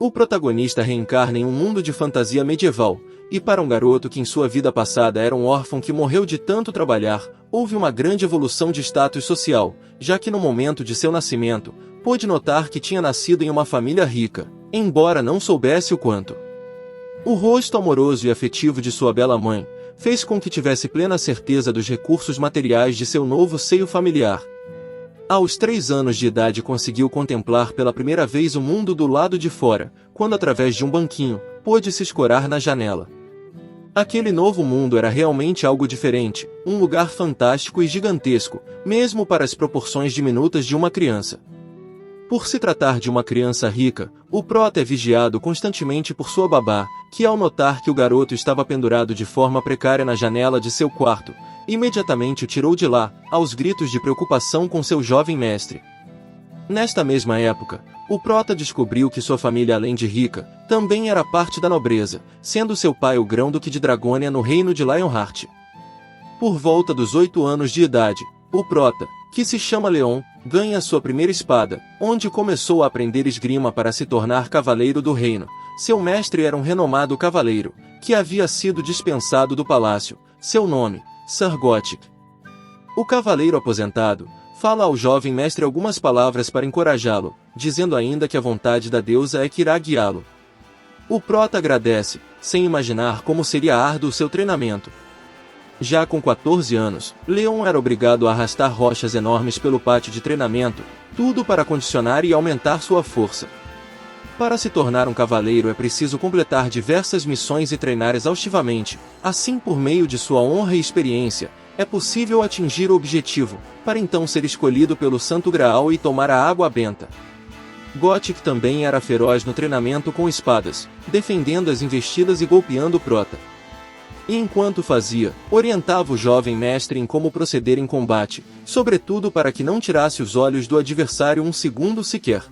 O protagonista reencarna em um mundo de fantasia medieval, e para um garoto que em sua vida passada era um órfão que morreu de tanto trabalhar, houve uma grande evolução de status social, já que no momento de seu nascimento, pôde notar que tinha nascido em uma família rica, embora não soubesse o quanto. O rosto amoroso e afetivo de sua bela mãe, fez com que tivesse plena certeza dos recursos materiais de seu novo seio familiar. Aos 3 anos de idade conseguiu contemplar pela primeira vez o mundo do lado de fora, quando através de um banquinho, pôde se escorar na janela. Aquele novo mundo era realmente algo diferente, um lugar fantástico e gigantesco, mesmo para as proporções diminutas de uma criança. Por se tratar de uma criança rica, o prota é vigiado constantemente por sua babá, que ao notar que o garoto estava pendurado de forma precária na janela de seu quarto, imediatamente o tirou de lá, aos gritos de preocupação com seu jovem mestre. Nesta mesma época, o prota descobriu que sua família, além de rica, também era parte da nobreza, sendo seu pai o grão-duque de Dragônia no reino de Lionheart. Por volta dos 8 anos de idade, o prota, que se chama Leon, ganha sua primeira espada, onde começou a aprender esgrima para se tornar cavaleiro do reino. Seu mestre era um renomado cavaleiro, que havia sido dispensado do palácio, seu nome, Sir Gothic. O cavaleiro aposentado fala ao jovem mestre algumas palavras para encorajá-lo, dizendo ainda que a vontade da deusa é que irá guiá-lo. O prota agradece, sem imaginar como seria árduo seu treinamento. Já com 14 anos, Leon era obrigado a arrastar rochas enormes pelo pátio de treinamento, tudo para condicionar e aumentar sua força. Para se tornar um cavaleiro é preciso completar diversas missões e treinar exaustivamente, assim por meio de sua honra e experiência, é possível atingir o objetivo, para então ser escolhido pelo Santo Graal e tomar a água benta. Gothic também era feroz no treinamento com espadas, defendendo as investidas e golpeando o prota. E enquanto fazia, orientava o jovem mestre em como proceder em combate, sobretudo para que não tirasse os olhos do adversário um segundo sequer.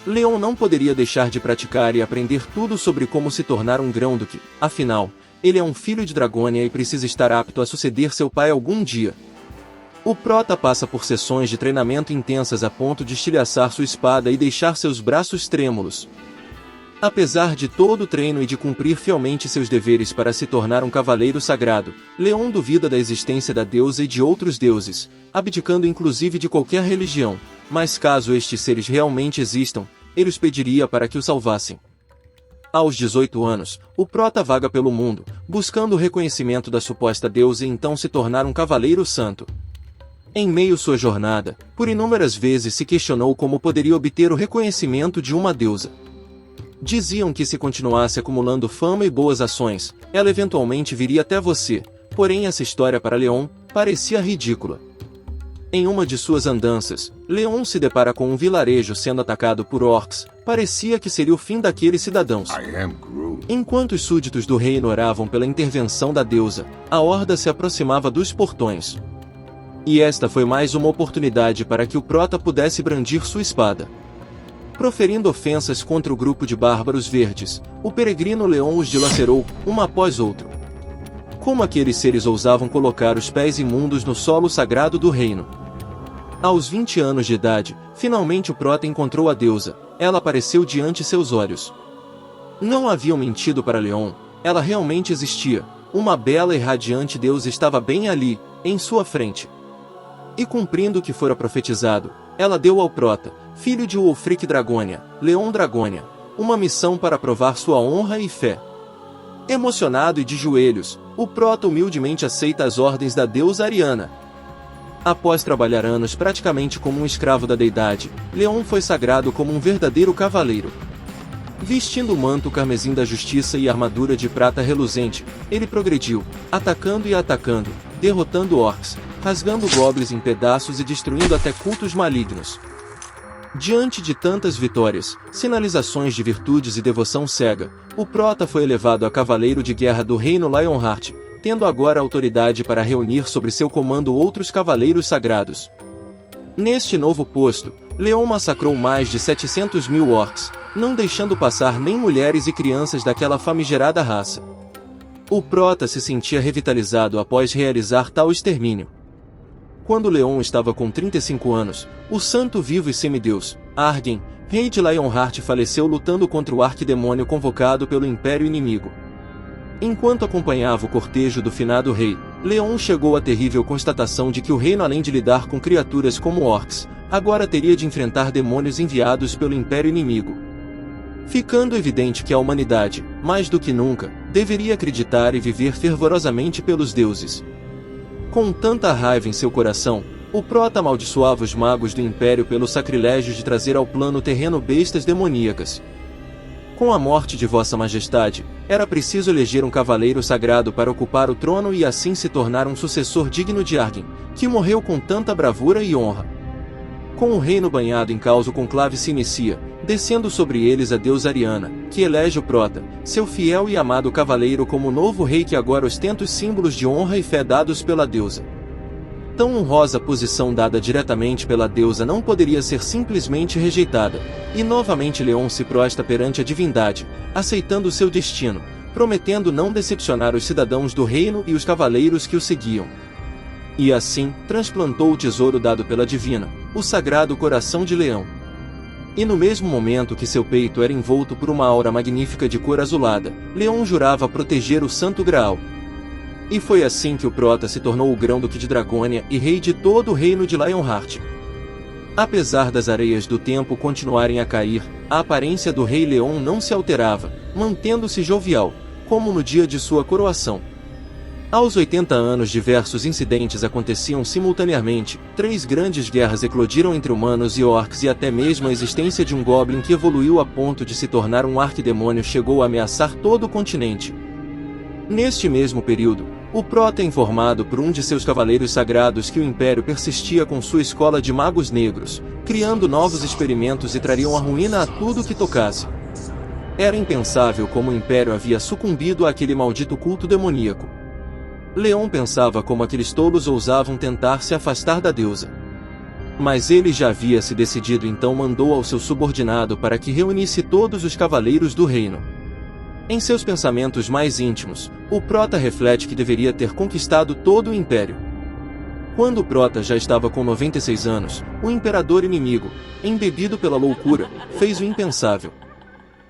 Leon não poderia deixar de praticar e aprender tudo sobre como se tornar um grão-duque, afinal, ele é um filho de Dragônia e precisa estar apto a suceder seu pai algum dia. O prota passa por sessões de treinamento intensas a ponto de estilhaçar sua espada e deixar seus braços trêmulos. Apesar de todo o treino e de cumprir fielmente seus deveres para se tornar um cavaleiro sagrado, Leon duvida da existência da deusa e de outros deuses, abdicando inclusive de qualquer religião, mas caso estes seres realmente existam, ele os pediria para que o salvassem. Aos 18 anos, o prota vaga pelo mundo, buscando o reconhecimento da suposta deusa e então se tornar um cavaleiro santo. Em meio sua jornada, por inúmeras vezes se questionou como poderia obter o reconhecimento de uma deusa. Diziam que se continuasse acumulando fama e boas ações, ela eventualmente viria até você, porém essa história para Leon parecia ridícula. Em uma de suas andanças, Leon se depara com um vilarejo sendo atacado por orcs, parecia que seria o fim daqueles cidadãos. Enquanto os súditos do reino oravam pela intervenção da deusa, a horda se aproximava dos portões. E esta foi mais uma oportunidade para que o prota pudesse brandir sua espada. Proferindo ofensas contra o grupo de bárbaros verdes, o peregrino Leon os dilacerou, um após outro. Como aqueles seres ousavam colocar os pés imundos no solo sagrado do reino? Aos 20 anos de idade, finalmente o prota encontrou a deusa, ela apareceu diante seus olhos. Não haviam mentido para Leon, ela realmente existia, uma bela e radiante deusa estava bem ali, em sua frente. E cumprindo o que fora profetizado, ela deu ao prota, filho de Wulfric Dragônia, Leon Dragônia, uma missão para provar sua honra e fé. Emocionado e de joelhos, o prota humildemente aceita as ordens da deusa Ariana. Após trabalhar anos praticamente como um escravo da deidade, Leon foi sagrado como um verdadeiro cavaleiro. Vestindo o manto carmesim da justiça e armadura de prata reluzente, ele progrediu, atacando e atacando, derrotando orcs, rasgando goblins em pedaços e destruindo até cultos malignos. Diante de tantas vitórias, sinalizações de virtudes e devoção cega, o prota foi elevado a cavaleiro de guerra do reino Lionheart, tendo agora autoridade para reunir sobre seu comando outros cavaleiros sagrados. Neste novo posto, Leon massacrou mais de 700.000 orcs, não deixando passar nem mulheres e crianças daquela famigerada raça. O prota se sentia revitalizado após realizar tal extermínio. Quando Leon estava com 35 anos, o santo vivo e semideus, Argen, rei de Lionheart, faleceu lutando contra o arquidemônio convocado pelo Império Inimigo. Enquanto acompanhava o cortejo do finado rei, Leon chegou à terrível constatação de que o reino, além de lidar com criaturas como orcs, agora teria de enfrentar demônios enviados pelo Império Inimigo. Ficando evidente que a humanidade, mais do que nunca, deveria acreditar e viver fervorosamente pelos deuses. Com tanta raiva em seu coração, o Prota amaldiçoava os magos do Império pelo sacrilégio de trazer ao plano terreno bestas demoníacas. Com a morte de Vossa Majestade, era preciso eleger um cavaleiro sagrado para ocupar o trono e assim se tornar um sucessor digno de Argen, que morreu com tanta bravura e honra. Com o reino banhado em caos, o conclave se inicia, descendo sobre eles a deusa Ariana, que elege o Prota, seu fiel e amado cavaleiro, como novo rei que agora ostenta os símbolos de honra e fé dados pela deusa. Tão honrosa posição dada diretamente pela deusa não poderia ser simplesmente rejeitada, e novamente Leon se prostra perante a divindade, aceitando seu destino, prometendo não decepcionar os cidadãos do reino e os cavaleiros que o seguiam. E assim, transplantou o tesouro dado pela divina, o sagrado coração de leão. E no mesmo momento que seu peito era envolto por uma aura magnífica de cor azulada, Leon jurava proteger o Santo Graal. E foi assim que o Prota se tornou o Grão-Duque de Dragônia e rei de todo o reino de Lionheart. Apesar das areias do tempo continuarem a cair, a aparência do Rei Leon não se alterava, mantendo-se jovial, como no dia de sua coroação. Aos 80 anos, diversos incidentes aconteciam simultaneamente, 3 grandes guerras eclodiram entre humanos e orcs, e até mesmo a existência de um goblin que evoluiu a ponto de se tornar um arquidemônio chegou a ameaçar todo o continente. Neste mesmo período, o Prota é informado por um de seus cavaleiros sagrados que o Império persistia com sua escola de magos negros, criando novos experimentos e trariam a ruína a tudo que tocasse. Era impensável como o Império havia sucumbido àquele maldito culto demoníaco. Leon pensava como aqueles tolos ousavam tentar se afastar da deusa. Mas ele já havia se decidido, então mandou ao seu subordinado para que reunisse todos os cavaleiros do reino. Em seus pensamentos mais íntimos, o Prota reflete que deveria ter conquistado todo o Império. Quando o Prota já estava com 96 anos, o imperador inimigo, embebido pela loucura, fez o impensável.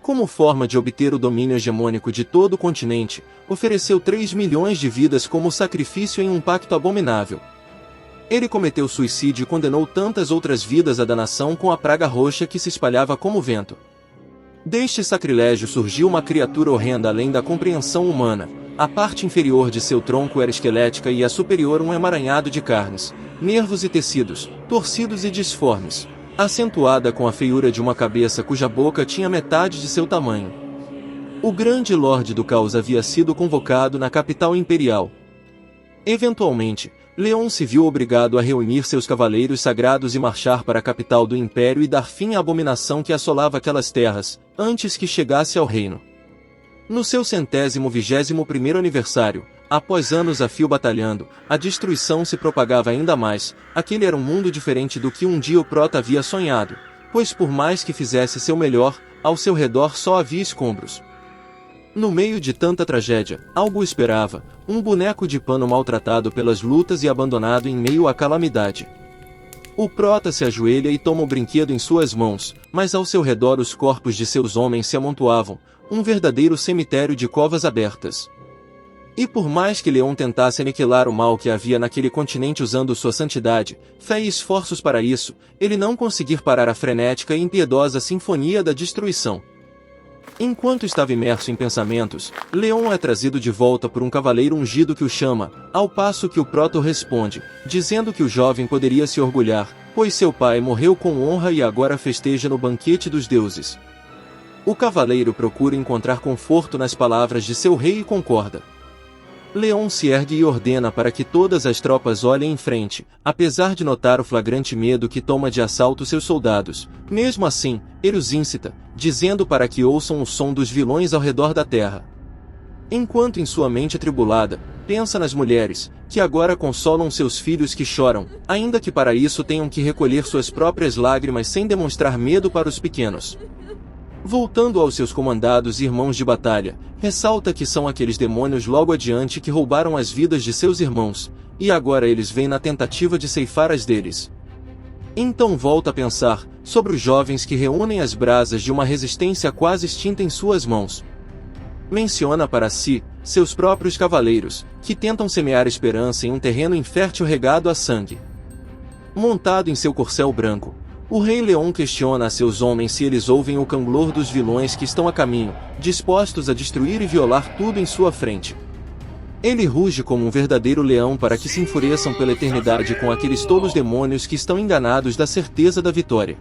Como forma de obter o domínio hegemônico de todo o continente, ofereceu 3 milhões de vidas como sacrifício em um pacto abominável. Ele cometeu suicídio e condenou tantas outras vidas à danação com a praga roxa que se espalhava como vento. Deste sacrilégio surgiu uma criatura horrenda além da compreensão humana. A parte inferior de seu tronco era esquelética e a superior um emaranhado de carnes, nervos e tecidos, torcidos e disformes, acentuada com a feiura de uma cabeça cuja boca tinha metade de seu tamanho. O grande Lorde do Caos havia sido convocado na capital imperial. Eventualmente, Leon se viu obrigado a reunir seus cavaleiros sagrados e marchar para a capital do Império e dar fim à abominação que assolava aquelas terras, antes que chegasse ao reino. No seu 121º aniversário, após anos a fio batalhando, a destruição se propagava ainda mais. Aquele era um mundo diferente do que um dia o Prota havia sonhado, pois por mais que fizesse seu melhor, ao seu redor só havia escombros. No meio de tanta tragédia, algo o esperava, um boneco de pano maltratado pelas lutas e abandonado em meio à calamidade. O Prota se ajoelha e toma o brinquedo em suas mãos, mas ao seu redor os corpos de seus homens se amontoavam, um verdadeiro cemitério de covas abertas. E por mais que Leon tentasse aniquilar o mal que havia naquele continente usando sua santidade, fé e esforços para isso, ele não conseguir parar a frenética e impiedosa sinfonia da destruição. Enquanto estava imerso em pensamentos, Leon é trazido de volta por um cavaleiro ungido que o chama, ao passo que o Prota responde, dizendo que o jovem poderia se orgulhar, pois seu pai morreu com honra e agora festeja no banquete dos deuses. O cavaleiro procura encontrar conforto nas palavras de seu rei e concorda. Leon se ergue e ordena para que todas as tropas olhem em frente, apesar de notar o flagrante medo que toma de assalto seus soldados. Mesmo assim, ele os incita, dizendo para que ouçam o som dos vilões ao redor da terra. Enquanto em sua mente atribulada, pensa nas mulheres, que agora consolam seus filhos que choram, ainda que para isso tenham que recolher suas próprias lágrimas sem demonstrar medo para os pequenos. Voltando aos seus comandados e irmãos de batalha, ressalta que são aqueles demônios logo adiante que roubaram as vidas de seus irmãos, e agora eles vêm na tentativa de ceifar as deles. Então volta a pensar sobre os jovens que reúnem as brasas de uma resistência quase extinta em suas mãos. Menciona para si seus próprios cavaleiros, que tentam semear esperança em um terreno infértil regado a sangue. Montado em seu corcel branco, o Rei Leão questiona a seus homens se eles ouvem o canglor dos vilões que estão a caminho, dispostos a destruir e violar tudo em sua frente. Ele ruge como um verdadeiro leão para que se enfureçam pela eternidade com aqueles tolos demônios que estão enganados da certeza da vitória.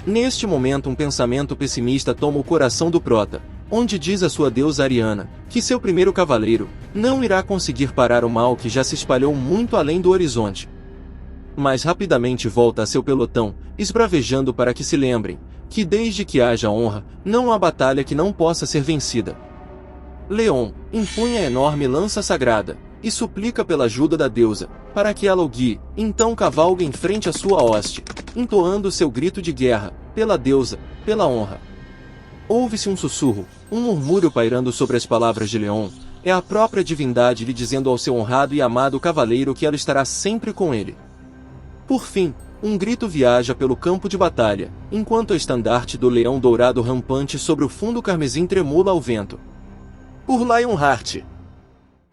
Neste momento um pensamento pessimista toma o coração do Prota, onde diz a sua deusa Ariana, que seu primeiro cavaleiro não irá conseguir parar o mal que já se espalhou muito além do horizonte. Mas rapidamente volta a seu pelotão, esbravejando para que se lembrem, que desde que haja honra, não há batalha que não possa ser vencida. Leon empunha a enorme lança sagrada, e suplica pela ajuda da deusa, para que ela o guie, então cavalga em frente à sua hoste, entoando seu grito de guerra, pela deusa, pela honra. Ouve-se um sussurro, um murmúrio pairando sobre as palavras de Leon, é a própria divindade lhe dizendo ao seu honrado e amado cavaleiro que ela estará sempre com ele. Por fim, um grito viaja pelo campo de batalha, enquanto o estandarte do leão dourado rampante sobre o fundo carmesim tremula ao vento. Por Lionheart.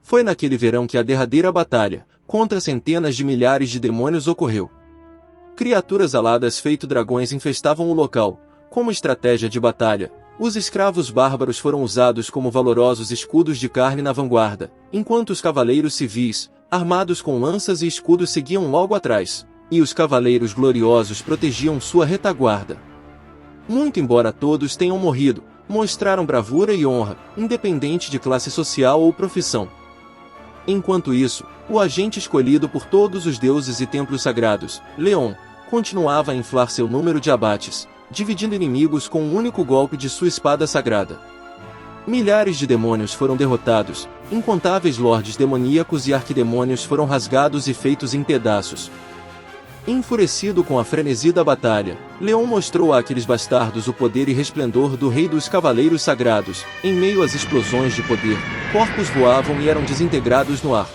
Foi naquele verão que a derradeira batalha, contra centenas de milhares de demônios ocorreu. Criaturas aladas feito dragões infestavam o local. Como estratégia de batalha, os escravos bárbaros foram usados como valorosos escudos de carne na vanguarda, enquanto os cavaleiros civis, armados com lanças e escudos seguiam logo atrás, e os cavaleiros gloriosos protegiam sua retaguarda. Muito embora todos tenham morrido, mostraram bravura e honra, independente de classe social ou profissão. Enquanto isso, o agente escolhido por todos os deuses e templos sagrados, Leon, continuava a inflar seu número de abates, dividindo inimigos com um único golpe de sua espada sagrada. Milhares de demônios foram derrotados, incontáveis lordes demoníacos e arquidemônios foram rasgados e feitos em pedaços. Enfurecido com a frenesi da batalha, Leon mostrou àqueles bastardos o poder e resplendor do Rei dos Cavaleiros Sagrados. Em meio às explosões de poder, corpos voavam e eram desintegrados no ar.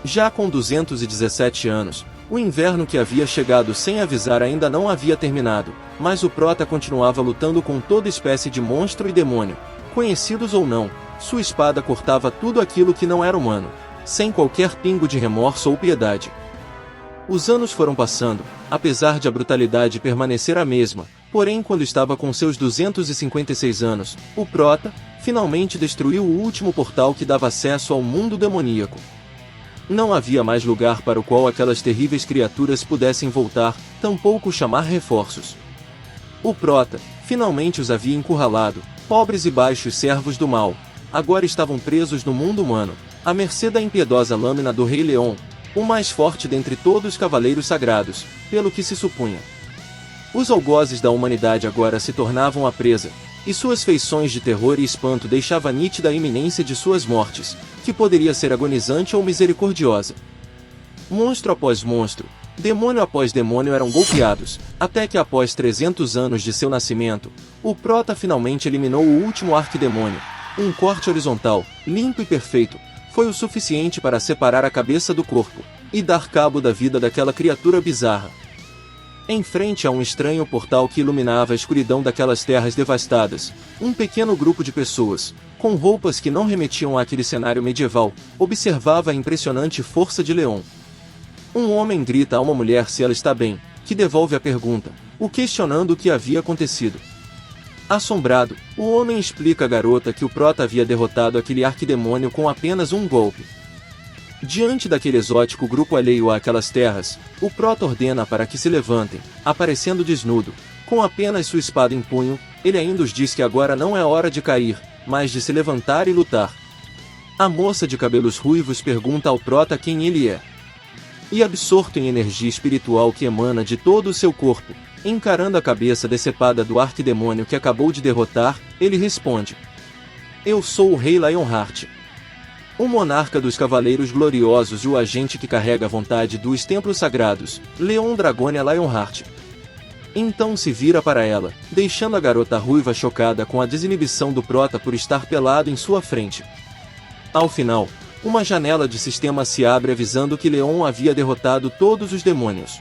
Já com 217 anos, o inverno que havia chegado sem avisar ainda não havia terminado, mas o Prota continuava lutando com toda espécie de monstro e demônio. Conhecidos ou não, sua espada cortava tudo aquilo que não era humano, sem qualquer pingo de remorso ou piedade. Os anos foram passando, apesar de a brutalidade permanecer a mesma, porém quando estava com seus 256 anos, o Prota finalmente destruiu o último portal que dava acesso ao mundo demoníaco. Não havia mais lugar para o qual aquelas terríveis criaturas pudessem voltar, tampouco chamar reforços. O Prota finalmente os havia encurralado, pobres e baixos servos do mal, agora estavam presos no mundo humano, à mercê da impiedosa lâmina do Rei Leon, o mais forte dentre todos os cavaleiros sagrados, pelo que se supunha. Os algozes da humanidade agora se tornavam a presa, e suas feições de terror e espanto deixavam nítida a iminência de suas mortes, que poderia ser agonizante ou misericordiosa. Monstro após monstro, demônio após demônio eram golpeados, até que após 300 anos de seu nascimento, o Prota finalmente eliminou o último arquidemônio. Um corte horizontal, limpo e perfeito, foi o suficiente para separar a cabeça do corpo, e dar cabo da vida daquela criatura bizarra. Em frente a um estranho portal que iluminava a escuridão daquelas terras devastadas, um pequeno grupo de pessoas, com roupas que não remetiam àquele cenário medieval, observava a impressionante força de Leon. Um homem grita a uma mulher se ela está bem, que devolve a pergunta, o questionando o que havia acontecido. Assombrado, o homem explica à garota que o Prota havia derrotado aquele arquidemônio com apenas um golpe. Diante daquele exótico grupo alheio àquelas terras, o Prota ordena para que se levantem, aparecendo desnudo, com apenas sua espada em punho. Ele ainda os diz que agora não é hora de cair, mas de se levantar e lutar. A moça de cabelos ruivos pergunta ao Prota quem ele é. E absorto em energia espiritual que emana de todo o seu corpo, encarando a cabeça decepada do arquidemônio que acabou de derrotar, ele responde: Eu sou o Rei Lionheart, o monarca dos cavaleiros gloriosos e o agente que carrega a vontade dos templos sagrados, Leon Dragonia Lionheart. Então se vira para ela, deixando a garota ruiva chocada com a desinibição do Prota por estar pelado em sua frente. Ao final, uma janela de sistema se abre avisando que Leon havia derrotado todos os demônios.